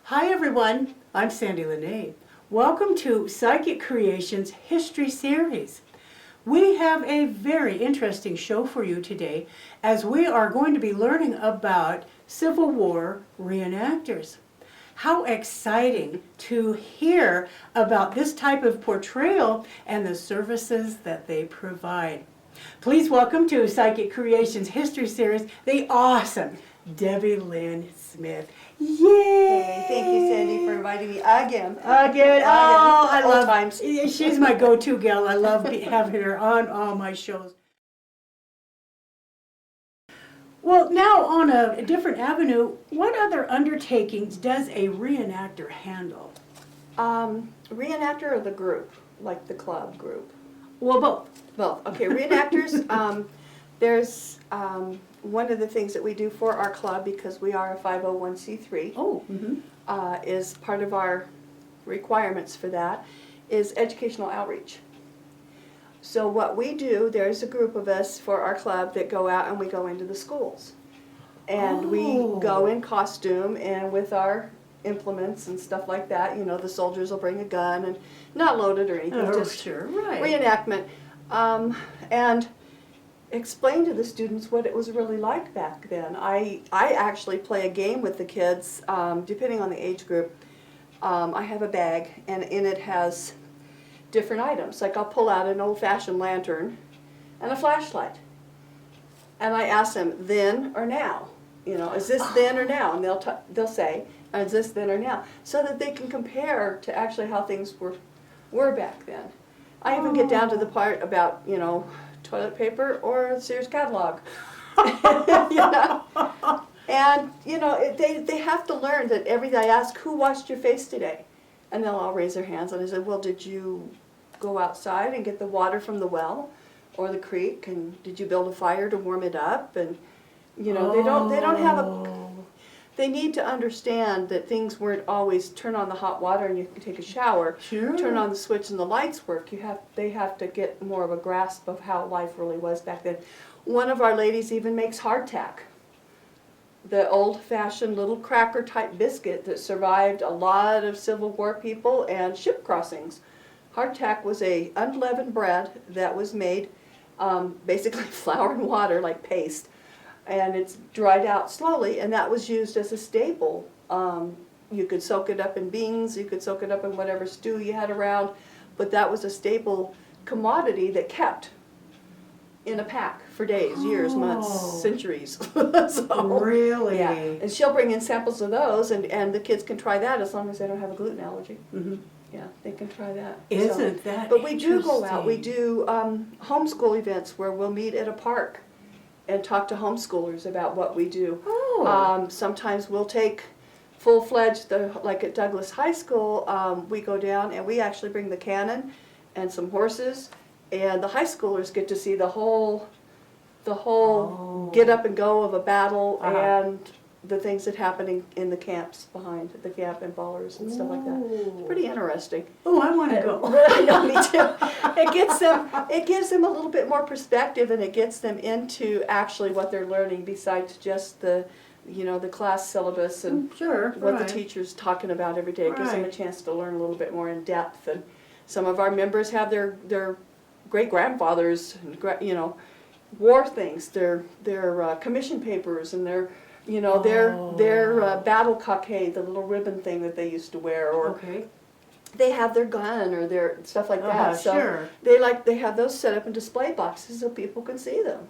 Hi everyone, I'm Sandie La Nae. Welcome to Psychic Creations History Series. We have a very interesting show for you today as we are going to be learning about Civil War reenactors. How exciting to hear about this type of portrayal and the services that they provide. Please welcome to Psychic Creations History Series the awesome DebiLynn Smith. Yay! Thank you, Sandy, for inviting me again. Again. Oh, I love times. She's my go-to gal. I love having her on all my shows. Well, now on a different avenue, what other undertakings does a reenactor handle? Reenactor or the group, like the club group? Well, both. Both. Okay, reenactors, there's one of the things that we do for our club, because we are a 501c3, is part of our requirements for that, is educational outreach. So what we do, there's a group of us for our club that go out and we go into the schools. And we go in costume and with our implements and stuff like that. You know, the soldiers will bring a gun and not loaded or anything, just reenactment. And explain to the students what it was really like back then. I actually play a game with the kids, depending on the age group. I have a bag, and in it has different items. Like I'll pull out an old-fashioned lantern and a flashlight. And I ask them, then or now? You know, is this then or now? And they'll say, is this then or now? So that they can compare to actually how things were back then. I even get down to the part about, you know, toilet paper or Sears catalog. You know? And, you know, they have to learn that every day I ask, who washed your face today? And they'll all raise their hands, and I said, well, did you go outside and get the water from the well or the creek, and did you build a fire to warm it up? And, you know, they don't have a... They need to understand that things weren't always turn on the hot water and you can take a shower. Sure. Turn on the switch and the lights work. They have to get more of a grasp of how life really was back then. One of our ladies even makes hardtack, the old-fashioned little cracker-type biscuit that survived a lot of Civil War people and ship crossings. Hardtack was a unleavened bread that was made basically flour and water, like paste. And it's dried out slowly, and that was used as a staple. You could soak it up in beans, you could soak it up in whatever stew you had around, but that was a staple commodity that kept in a pack for days, years, months, centuries. So, really? Yeah. And she'll bring in samples of those, and the kids can try that as long as they don't have a gluten allergy. Yeah, they can try that. Isn't that But we do go out. We do homeschool events where we'll meet at a park and talk to homeschoolers about what we do. Sometimes we'll take full-fledged, like at Douglas High School, we go down and we actually bring the cannon and some horses, and the high schoolers get to see the whole get up and go of a battle and the things that happen in the camps behind the camp and ballers and stuff like that. It's pretty interesting. Oh, I want to go. I know, me too. It gives them a little bit more perspective, and it gets them into actually what they're learning besides just the, you know, the class syllabus and what the teacher's talking about every day. It gives them a chance to learn a little bit more in depth. And some of our members have their great-grandfathers, you know, war things, their commission papers, and their battle cockade, the little ribbon thing that they used to wear, or they have their gun or their stuff like that. So they have those set up in display boxes so people can see them,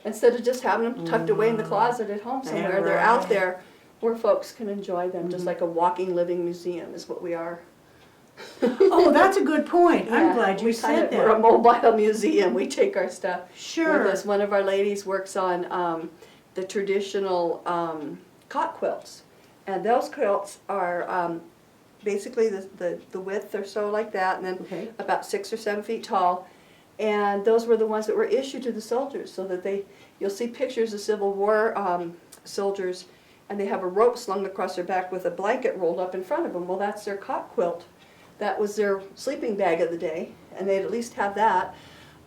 instead of just having them tucked away in the closet at home somewhere. They're out there where folks can enjoy them, just like a walking, living museum is what we are. Oh, that's a good point. I'm glad you said that. We're a mobile museum. We take our stuff with Sure. us. One of our ladies works on the traditional cot quilts, and those quilts are basically the width or so like that, and then about 6 or 7 feet tall. And those were the ones that were issued to the soldiers, so that you'll see pictures of Civil War soldiers, and they have a rope slung across their back with a blanket rolled up in front of them. Well, that's their cot quilt. That was their sleeping bag of the day, and they'd at least have that.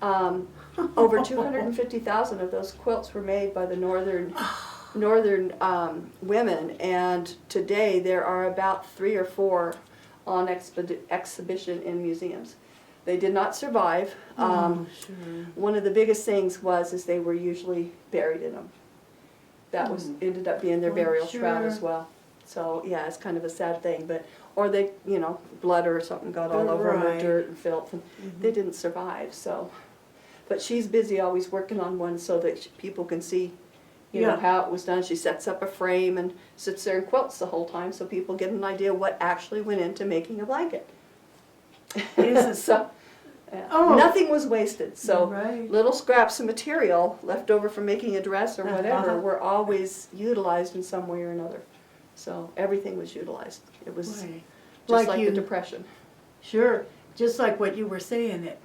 Over 250,000 of those quilts were made by the Northern northern women, and today there are about 3 or 4 on exhibition in museums. They did not survive. Sure. One of the biggest things is they were usually buried in them. That ended up being their burial shroud as well. So yeah, it's kind of a sad thing, or they, blood or something got all over them, or dirt and filth, and they didn't survive. So, but she's busy always working on one so that people can see, how it was done. She sets up a frame and sits there and quilts the whole time, so people get an idea what actually went into making a blanket. So, nothing was wasted. So little scraps of material left over from making a dress or whatever were always utilized in some way or another. So everything was utilized. It was just like the Depression. Sure, just like what you were saying, that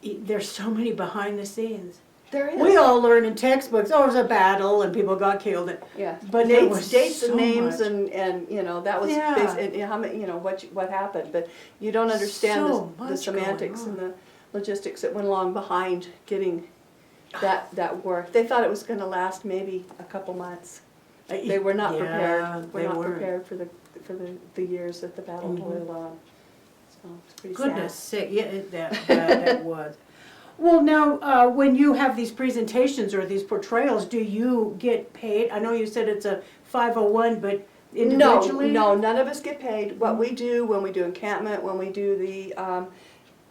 there's so many behind the scenes. There is. We all learn in textbooks, it was a battle and people got killed. Yeah, but dates and names and that was how many, what happened. But you don't understand the semantics and the logistics that went along behind getting that work. They thought it was going to last maybe a couple months. They were not prepared. We're not prepared for the years that the battle toiled on. So it's pretty Goodness sad. sake, yeah, that was. Well, now, when you have these presentations or these portrayals, do you get paid? I know you said it's a 501, but individually? No, none of us get paid. What we do when we do encampment, when we do the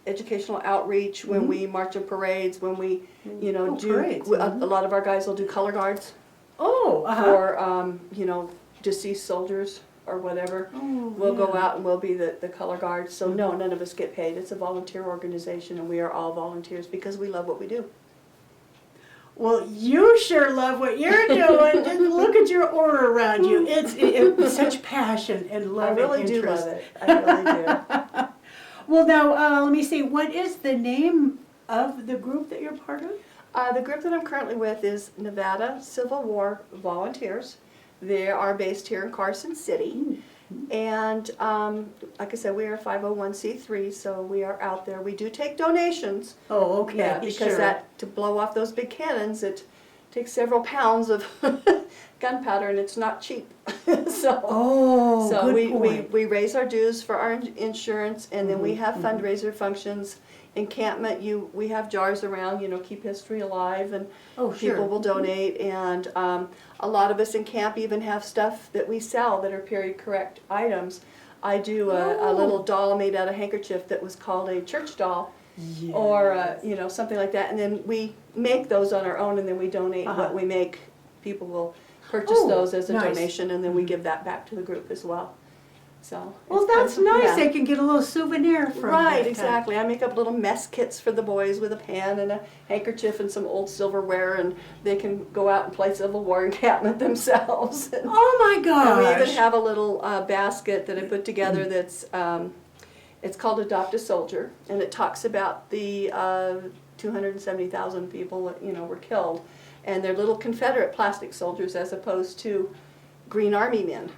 educational outreach, when we march in parades, when we, parades. a lot of our guys will do color guards. For, deceased soldiers or whatever. We'll go out and we'll be the color guards. So no, none of us get paid. It's a volunteer organization, and we are all volunteers because we love what we do. Well, you sure love what you're doing. Just look at your aura around you. It's such passion and love. I really and do interest. love it. I really do. Well, now, let me see. What is the name of the group that you're part of? The group that I'm currently with is Nevada Civil War Volunteers. They are based here in Carson City. And like I said, we are a 501c3, so we are out there. We do take donations. Oh, okay. Yeah, because to blow off those big cannons, it takes several pounds of gunpowder, and it's not cheap. So we raise our dues for our insurance, and then we have fundraiser functions. Encampment, we have jars around, keep history alive, and people will donate, and a lot of us in camp even have stuff that we sell that are period correct items. I do a little doll made out of handkerchief that was called a church doll, or something like that, and then we make those on our own, and then we donate what we make. People will purchase those as a donation, and then we give that back to the group as well. So well, that's nice. They can get a little souvenir from Right, exactly. I make up little mess kits for the boys with a pan and a handkerchief and some old silverware, and they can go out and play Civil War encampment themselves. Oh my gosh! And we even have a little basket that I put together that's it's called Adopt a Soldier, and it talks about the 270,000 people that were killed, and they're little Confederate plastic soldiers as opposed to Green Army men.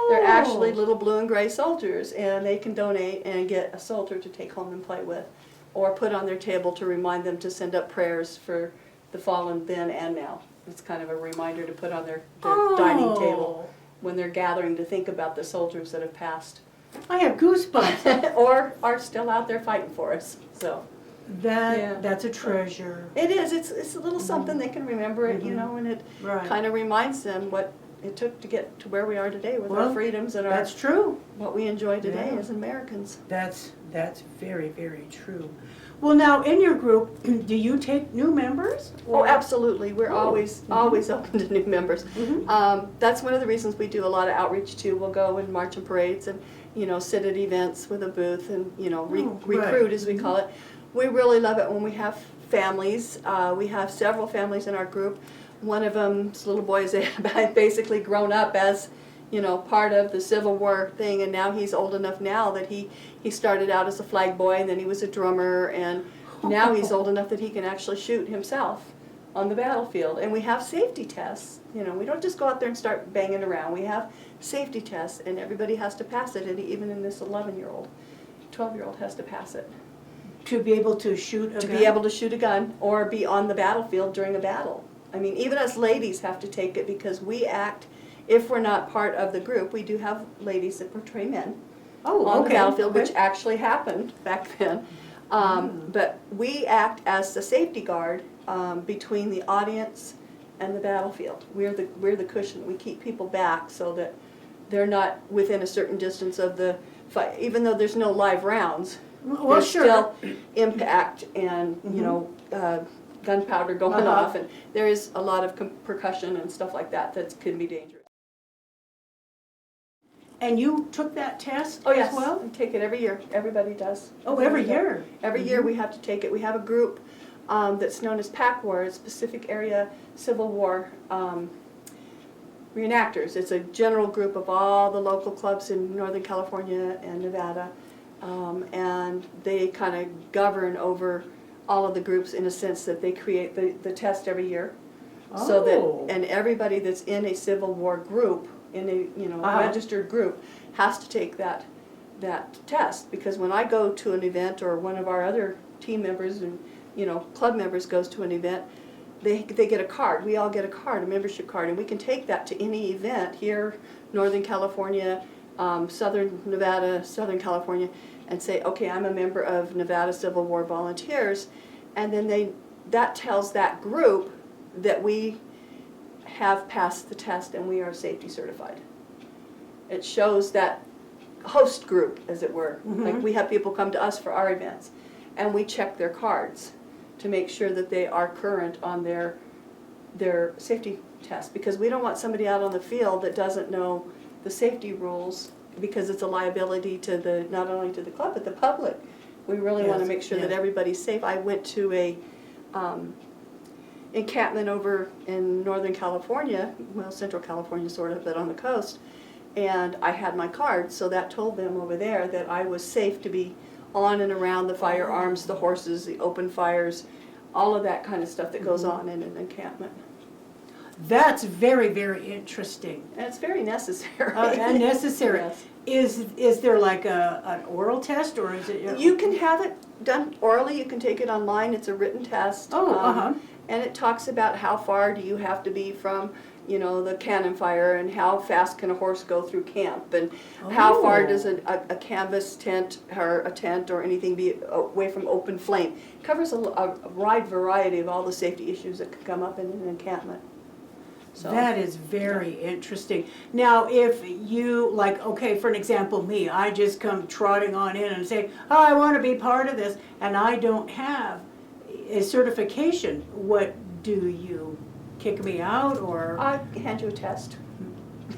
They're actually little blue and gray soldiers, and they can donate and get a soldier to take home and play with, or put on their table to remind them to send up prayers for the fallen then and now. It's kind of a reminder to put on their dining table when they're gathering to think about the soldiers that have passed. I have goosebumps. Or are still out there fighting for us. So that's a treasure. it is. It's a little something they can remember it, and it kind of reminds them what it took to get to where we are today with our freedoms and that's true. What we enjoy today as Americans. That's very, very true. Well, now in your group, do you take new members? Oh, absolutely. We're always open to new members. That's one of the reasons we do a lot of outreach too. We'll go and march in parades and sit at events with a booth and recruit as we call it. We really love it when we have families. We have several families in our group. One of them's little boy is basically grown up as, part of the Civil War thing, and now he's old enough now that he started out as a flag boy, and then he was a drummer, and now he's old enough that he can actually shoot himself on the battlefield. And we have safety tests. We don't just go out there and start banging around. We have safety tests, and everybody has to pass it, and even in this 11-year-old, 12-year-old has to pass it. To be able to shoot a gun? To be able to shoot a gun or be on the battlefield during a battle. I mean, even us ladies have to take it because we act, if we're not part of the group, we do have ladies that portray men on the battlefield, which actually happened back then. But we act as the safety guard between the audience and the battlefield. We're the cushion. We keep people back so that they're not within a certain distance of the fight. Even though there's no live rounds, there's still impact and you know gunpowder going off, and there is a lot of percussion and stuff like that that can be dangerous. And you took that test yes, as well? I take it every year. Everybody does. Oh, every year? Every year we have to take it. We have a group that's known as PACWAR, it's Pacific Area Civil War Reenactors. It's a general group of all the local clubs in Northern California and Nevada, and they kind of govern over all of the groups in a sense that they create the test every year. So that, and everybody that's in a Civil War group, in a registered group, has to take that test, because when I go to an event or one of our other team members and club members goes to an event, they get a card. We all get a card, a membership card, and we can take that to any event here, Northern California, Southern Nevada, Southern California, and say, okay, I'm a member of Nevada Civil War Volunteers, and then that tells that group that we have passed the test and we are safety certified. It shows that host group, as it were. Like we have people come to us for our events, and we check their cards to make sure that they are current on their safety test, because we don't want somebody out on the field that doesn't know the safety rules, because it's a liability to not only to the club but the public. We really want to make sure that everybody's safe. I went to a encampment over in Northern California, well, Central California sort of, but on the coast, and I had my card, so that told them over there that I was safe to be on and around the firearms, the horses, the open fires, all of that kind of stuff that goes on in an encampment. That's very, very interesting. And it's very necessary. And necessary. Yes. Is there like an oral test, or is it? You can have it done orally. You can take it online. It's a written test. And it talks about how far do you have to be from, the cannon fire, and how fast can a horse go through camp, and how far does a canvas tent or a tent or anything be away from open flame. It covers a wide variety of all the safety issues that could come up in an encampment. So, that is very interesting. Now, if you, okay, for an example, me, I just come trotting on in and say, oh, I want to be part of this, and I don't have a certification, what do you kick me out, or? I hand you a test.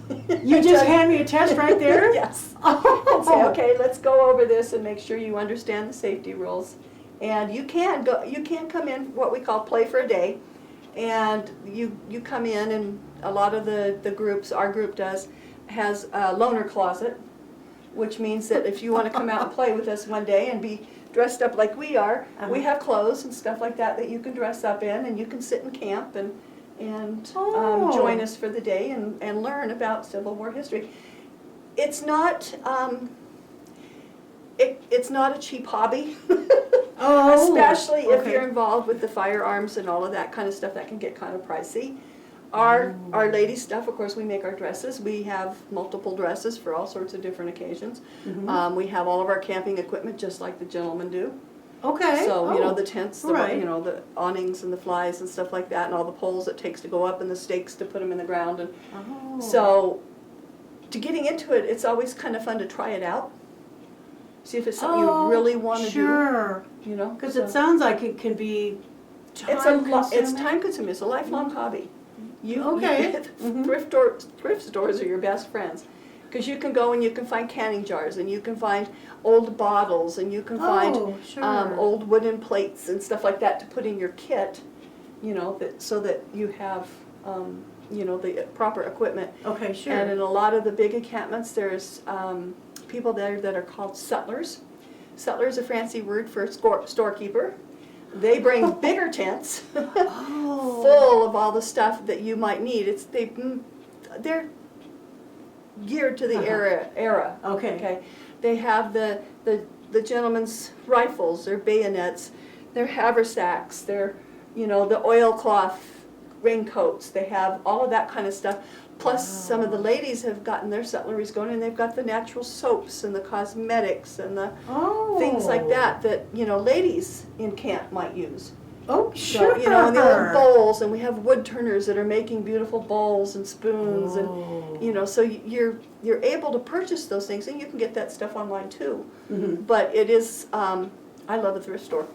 You just hand me a test right there? Yes. And say, okay, let's go over this and make sure you understand the safety rules. And you can come in what we call play for a day. And you come in, and a lot of the groups, our group has a loaner closet, which means that if you want to come out and play with us one day and be dressed up like we are, we have clothes and stuff like that you can dress up in, and you can sit in camp and join us for the day and learn about Civil War history. It's not it's not a cheap hobby. Especially if you're involved with the firearms and all of that kind of stuff, that can get kind of pricey. Our ladies' stuff, of course, we make our dresses. We have multiple dresses for all sorts of different occasions. We have all of our camping equipment just like the gentlemen do. Okay. So, the tents, the awnings and the flies and stuff like that, and all the poles it takes to go up and the stakes to put them in the ground. And so, to getting into it, it's always kind of fun to try it out. See if it's something you really want to do. Sure. Because it sounds like it can be It's time consuming. It's a lifelong hobby. Thrift stores are your best friends, because you can go and you can find canning jars, and you can find old bottles, and you can find old wooden plates and stuff like that to put in your kit, so that you have the proper equipment. Okay, sure. And in a lot of the big encampments, there's people there that are called sutlers. Sutler is a fancy word for storekeeper. They bring bigger tents full of all the stuff that you might need. They're geared to the era. Okay. They have the gentlemen's rifles, their bayonets, their haversacks, their the oilcloth raincoats, they have all of that kind of stuff. Plus, some of the ladies have gotten their cutleries going, and they've got the natural soaps and the cosmetics and the things like that you know, ladies in camp might use. Oh, So, sure. you know, and the old bowls, and we have wood turners that are making beautiful bowls and spoons, and you know, so you're able to purchase those things, and you can get that stuff online too. But it is, I love a thrift store.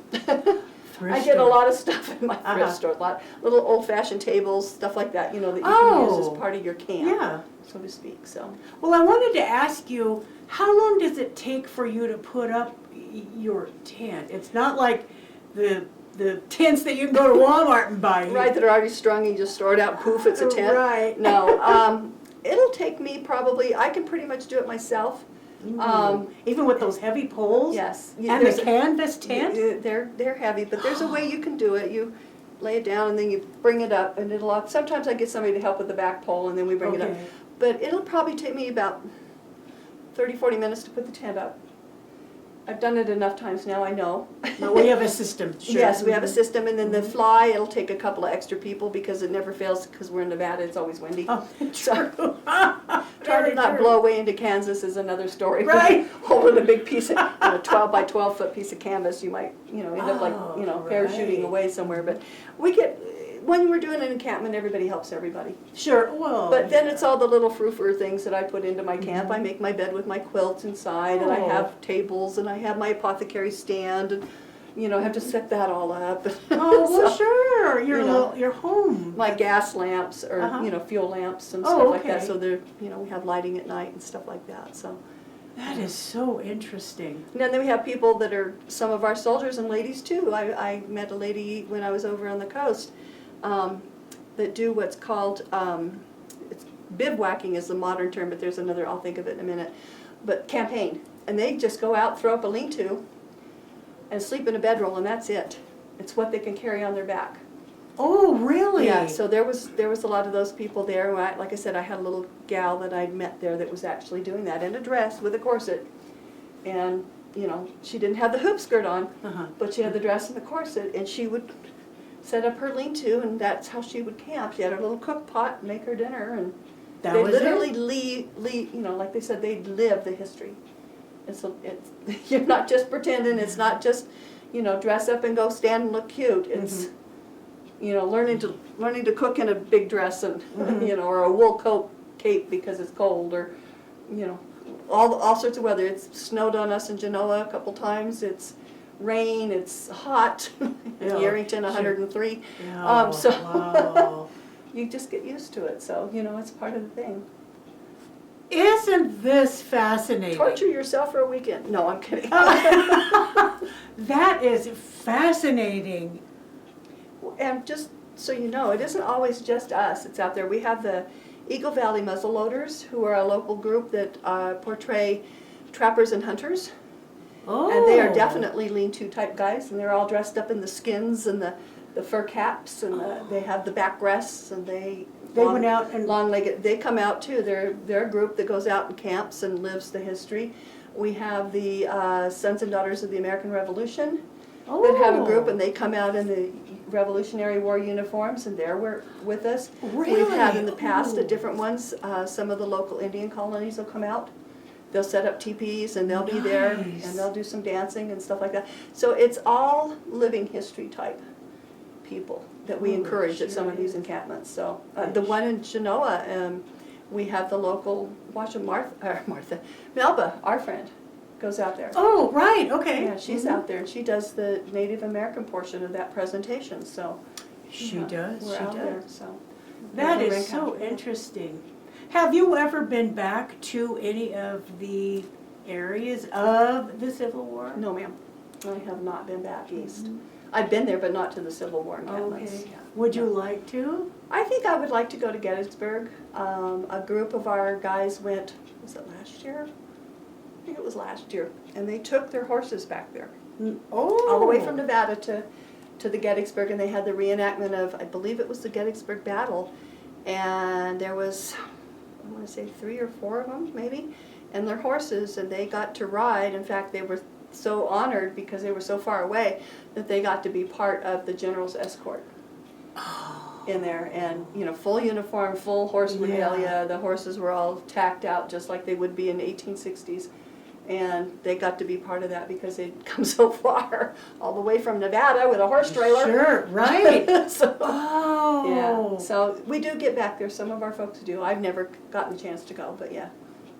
I get a lot of stuff in my thrift store, a lot little old-fashioned tables, stuff like that, you know, that you can use as part of your camp, so to speak. So. Well, I wanted to ask you, how long does it take for you to put up your tent? It's not like the tents that you can go to Walmart and buy. Right, that are already strung, you just throw it out, poof, it's a tent. Right. No, it'll take me probably, I can pretty much do it myself. Even with those heavy poles? Yes. And the canvas tent? They're heavy, but there's a way you can do it. You lay it down and then you bring it up, and it'll, sometimes I get somebody to help with the back pole and then we bring it up. But it'll probably take me about 30-40 minutes to put the tent up. I've done it enough times now, I know. But we have a system, sure. Yes, we have a system, and then the fly, it'll take a couple of extra people because it never fails, because we're in Nevada, it's always windy. Oh, true. So, trying to not blow away into Kansas is another story. Right. Holding a big piece of, 12 by 12 foot piece of canvas, you might, end up like, parachuting away somewhere. But we get, when we're doing an encampment, everybody helps everybody. Sure, well. But then it's all the little frou-frou things that I put into my camp. I make my bed with my quilts inside, and I have tables, and I have my apothecary stand, and I have to set that all up. Oh, well, So, sure, your home. my gas lamps or fuel lamps and stuff like that. So they're we have lighting at night and stuff like that. So That is so interesting. and then we have people that are some of our soldiers and ladies too. I met a lady when I was over on the coast that do what's called it's bivouacking is the modern term, but there's another, I'll think of it in a minute. But campaign, and they just go out, throw up a lean-to, and sleep in a bedroll, and that's it. It's what they can carry on their back. Oh, really? Yeah, so there was a lot of those people there. Like I said, I had a little gal that I'd met there that was actually doing that in a dress with a corset. And, she didn't have the hoop skirt on, but she had the dress and the corset, and she would set up her lean-to, and that's how she would camp. She had her little cook pot and make her dinner, and they literally like they said, they'd live the history. It's you're not just pretending, it's not just, dress up and go stand and look cute. It's, learning to cook in a big dress and, or a wool coat cape because it's cold, or, all sorts of weather. It's snowed on us in Genoa a couple times. It's rain, it's hot. In Yerington, 103. Yeah, So wow. you just get used to it. So, it's part of the thing. Isn't this fascinating? Torture yourself for a weekend. No, I'm kidding. That is fascinating. And just so you know, it isn't always just us that's out there. We have the Eagle Valley Muzzleloaders, who are a local group that portray trappers and hunters. Oh. And they are definitely lean-to type guys, and they're all dressed up in the skins and the fur caps, and they have the back rests, and they went out and long-legged. They come out too. They're a group that goes out and camps and lives the history. We have the Sons and Daughters of the American Revolution that have a group, and they come out in the Revolutionary War uniforms, and they're with us. Really? We've had in the past at different ones. Some of the local Indian colonies will come out. They'll set up teepees, and they'll be there, and they'll do some dancing and stuff like that. So it's all living history type people that we encourage at some of these encampments. So the one in Genoa, we have the local, Melba, our friend, goes out there. Oh, right, okay. Yeah, she's out there, and she does the Native American portion of that presentation. So she does. We're she out does. there. So That is so interesting. Have you ever been back to any of the areas of the Civil War? No, ma'am. I have not been back east. I've been there, but not to the Civil War encampments. Okay. Would you like to? I think I would like to go to Gettysburg. A group of our guys went, was it last year? I think it was last year. And they took their horses back there. Oh. All the way from Nevada to the Gettysburg, and they had the reenactment of, I believe it was the Gettysburg Battle. And there was, I want to say 3 or 4 of them, maybe, and their horses, and they got to ride. In fact, they were so honored because they were so far away that they got to be part of the general's escort. Oh. in there, and full uniform, full horse regalia. The horses were all tacked out just like they would be in the 1860s, and they got to be part of that because they'd come so far, all the way from Nevada with a horse trailer. Sure, right. So, Oh. yeah, so we do get back there. Some of our folks do. I've never gotten a chance to go, but yeah,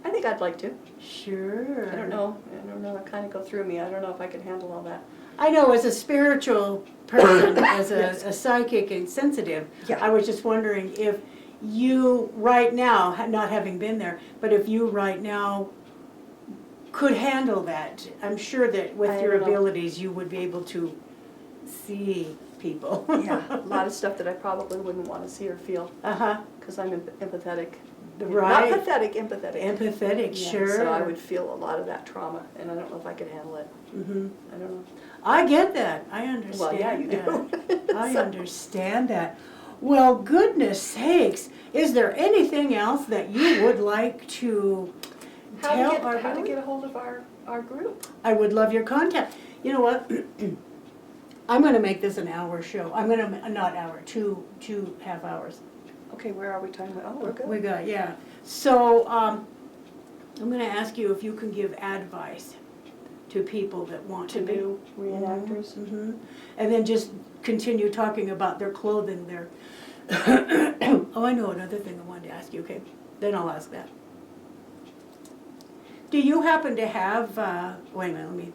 I think I'd like to. Sure. I don't know. It kind of go through me. I don't know if I could handle all that. I know as a spiritual person, as Yes. a psychic and sensitive, Yeah. I was just wondering if you right now, not having been there, but if you right now could handle that. I'm sure that with I your don't know. abilities you would be able to see people. Yeah, a lot of stuff that I probably wouldn't want to see or feel Uh-huh. because I'm empathetic. Right. Not pathetic, empathetic. Empathetic, Yeah, sure. So I would feel a lot of that trauma, and I don't know if I could handle it. Mm-hmm. I don't know. I get that. I understand. Well, yeah, you do. that. I So- understand that. Well, goodness sakes, is there anything else that you would like to tell our How to viewers? get a hold of our group? I would love your contact. You know what? I'm going to make this an hour show. I'm going to, not hour, two half hours. Okay, where are we talking about? Oh, we're good. We got, yeah. So I'm going to ask you if you can give advice to people that want to To be new reenactors. Mhm. And then just continue talking about their clothing, their, oh, I know another thing I wanted to ask you, okay, then I'll ask that. Do you happen to have, wait a minute, let me,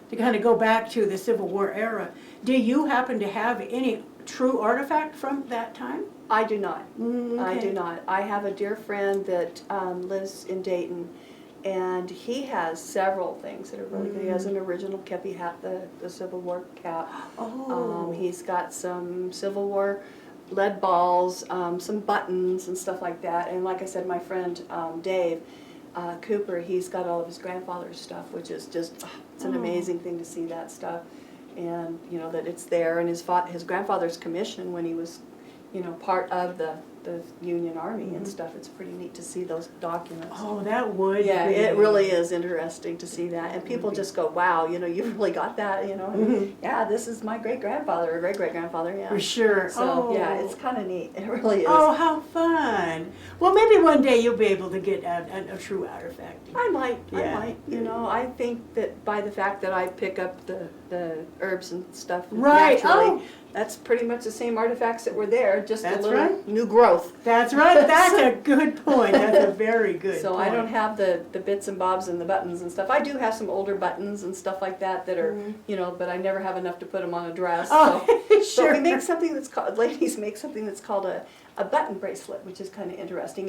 to kind of go back to the Civil War era, do you happen to have any true artifact from that time? I do not. I Okay. do not. I have a dear friend that lives in Dayton, and he has several things that are really good. He has an original kepi hat, the Civil War cap. Oh. He's got some Civil War lead balls, some buttons and stuff like that. And like I said, my friend Dave Cooper, he's got all of his grandfather's stuff, which is just, it's an amazing thing to see that stuff. And, that it's there. And his grandfather's commission when he was, part of the Union Army and stuff. It's pretty neat to see those documents. Oh, that would Yeah, be. it really is interesting to see that, and people just go, "Wow, you've really got that," and, Yeah, this is my great grandfather or great great grandfather, yeah. For sure. So yeah, it's kind of neat. It really is. Oh, how fun. Well, maybe one day you'll be able to get a true artifact. I might. Yeah. I think that by the fact that I pick up the herbs and stuff Right. naturally, Oh. that's pretty much the same artifacts that were there, just That's a little right. new growth. That's right. That's a good point. That's a very good So point. I don't have the bits and bobs and the buttons and stuff. I do have some older buttons and stuff like that are, but I never have enough to put them on a dress. Oh, So sure. we make something that's called, ladies make something that's called a button bracelet, which is kind of interesting.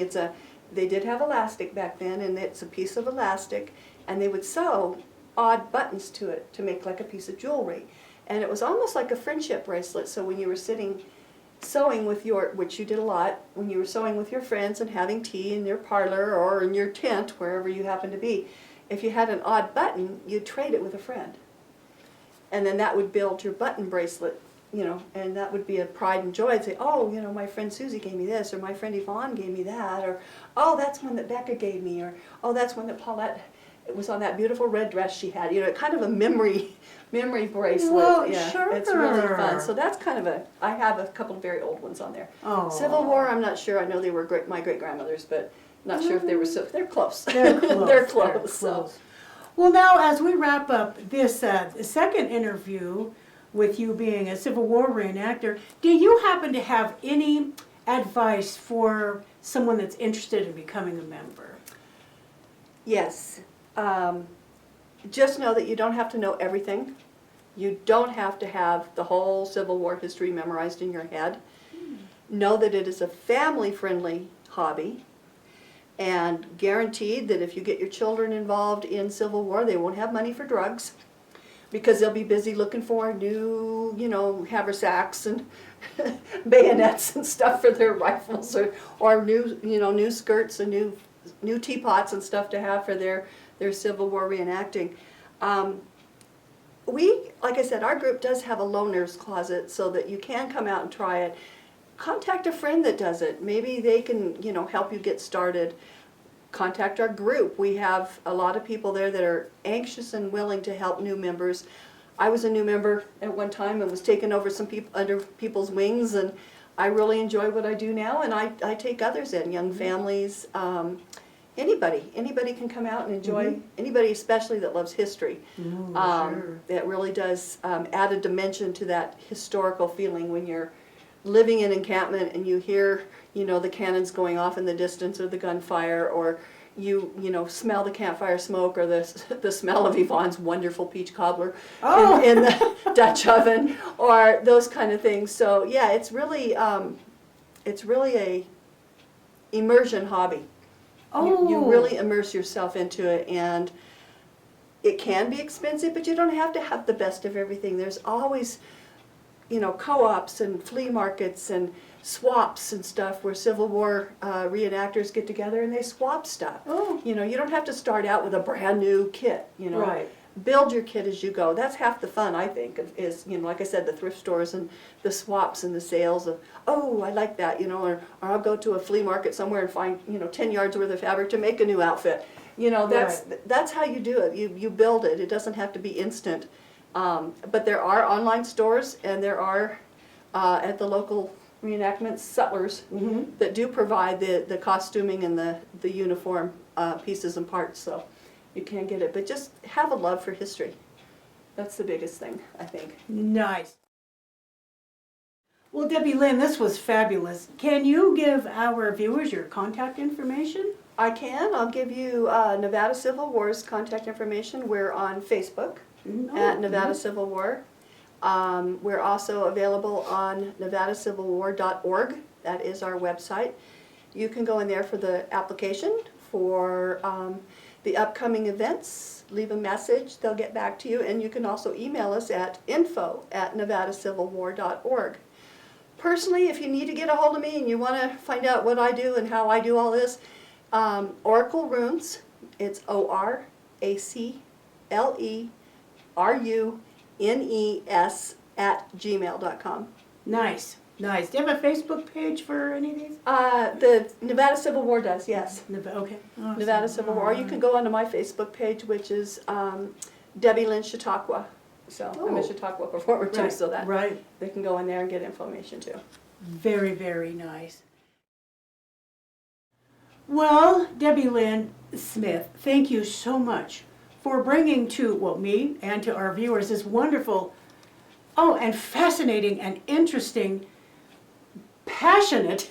They did have elastic back then, and it's a piece of elastic, and they would sew odd buttons to it to make like a piece of jewelry. And it was almost like a friendship bracelet, so when you were sewing with which you did a lot, when you were sewing with your friends and having tea in your parlor or in your tent, wherever you happen to be, if you had an odd button, you'd trade it with a friend. And then that would build your button bracelet, and that would be a pride and joy. I'd say, oh, my friend Susie gave me this, or my friend Yvonne gave me that, or, oh, that's one that Becca gave me, or, oh, that's one that Paulette, it was on that beautiful red dress she had, kind of a memory bracelet. Well, yeah, sure. It's really fun. So that's kind of I have a couple of very old ones on there. Oh. Civil War, I'm not sure. I know they were my great-grandmothers, but not sure if they were they're close. They're close. They're close. So. Well, now as we wrap up this second interview with you being a Civil War reenactor, do you happen to have any advice for someone that's interested in becoming a member? Yes. Just know that you don't have to know everything. You don't have to have the whole Civil War history memorized in your head. Know that it is a family-friendly hobby, and guaranteed that if you get your children involved in Civil War, they won't have money for drugs, because they'll be busy looking for new, haversacks and bayonets and stuff for their rifles, or new skirts and new teapots and stuff to have for their Civil War reenacting. Like I said, our group does have a loaner's closet so that you can come out and try it. Contact a friend that does it. Maybe they can, help you get started. Contact our group. We have a lot of people there that are anxious and willing to help new members. I was a new member at one time and was taking over some people under people's wings, and I really enjoy what I do now, and I take others in, young families, anybody can come out and enjoy, anybody especially that loves history. Sure. It really does add a dimension to that historical feeling when you're living in encampment and you hear, you know, the cannons going off in the distance or the gunfire, or you know, smell the campfire smoke, or the smell of Yvonne's wonderful peach cobbler in the Dutch oven, or those kind of things. So yeah, it's really a immersion hobby. You really immerse yourself into it, and it can be expensive, but you don't have to have the best of everything. There's always, you know, co-ops and flea markets and swaps and stuff where Civil War reenactors get together and they swap stuff. You know, you don't have to start out with a brand new kit, you know. Right. Build your kit as you go. That's half the fun, I think, is, you know, like I said, the thrift stores and the swaps and the sales of, oh, I like that, you know, or I'll go to a flea market somewhere and find, you know, 10 yards worth of fabric to make a new outfit. You know, that's how you do it. You build it. It doesn't have to be instant. But there are online stores, and there are at the local reenactment sutlers that do provide the costuming and the uniform pieces and parts. So you can get it, but just have a love for history. That's the biggest thing, I think. Nice. Well, DebiLynn, this was fabulous. Can you give our viewers your contact information? I can. I'll give you Nevada Civil War's contact information. We're on Facebook at Nevada Civil War. We're also available on nevadacivilwar.org. That is our website. You can go in there for the application for the upcoming events. Leave a message, they'll get back to you, and you can also email us at info@nevadacivilwar.org. Personally, if you need to get a hold of me and you want to find out what I do and how I do all this, Oracle Runes, it's ORACLERUNES @gmail.com. Nice, nice. Do you have a Facebook page for any of these? The Nevada Civil War does, yes. Okay. Awesome. Nevada Civil War. You can go onto my Facebook page, which is DebiLynn Chautauqua. So I'm a Chautauqua performer too, so that they can go in there and get information too. Very, very nice. Well, DebiLynn Smith, thank you so much for bringing to, well, me and to our viewers this wonderful, and fascinating and interesting, passionate,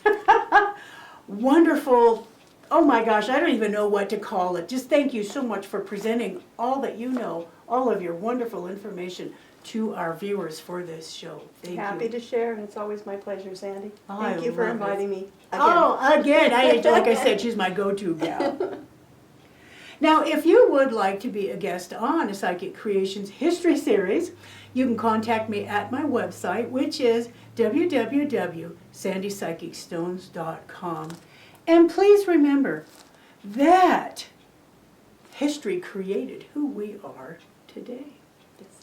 wonderful, oh my gosh, I don't even know what to call it. Just thank you so much for presenting all that you know, all of your wonderful information to our viewers for this show. Thank you. Happy to share, and it's always my pleasure, Sandy. I Thank you for love inviting me again. Again, like I said, she's my go-to gal. Now, if you would like to be a guest on a Psychic Creations History Series, you can contact me at my website, which is www.sandypsychicstones.com. And please remember that history created who we are today. Yes,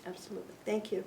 absolutely. Thank you.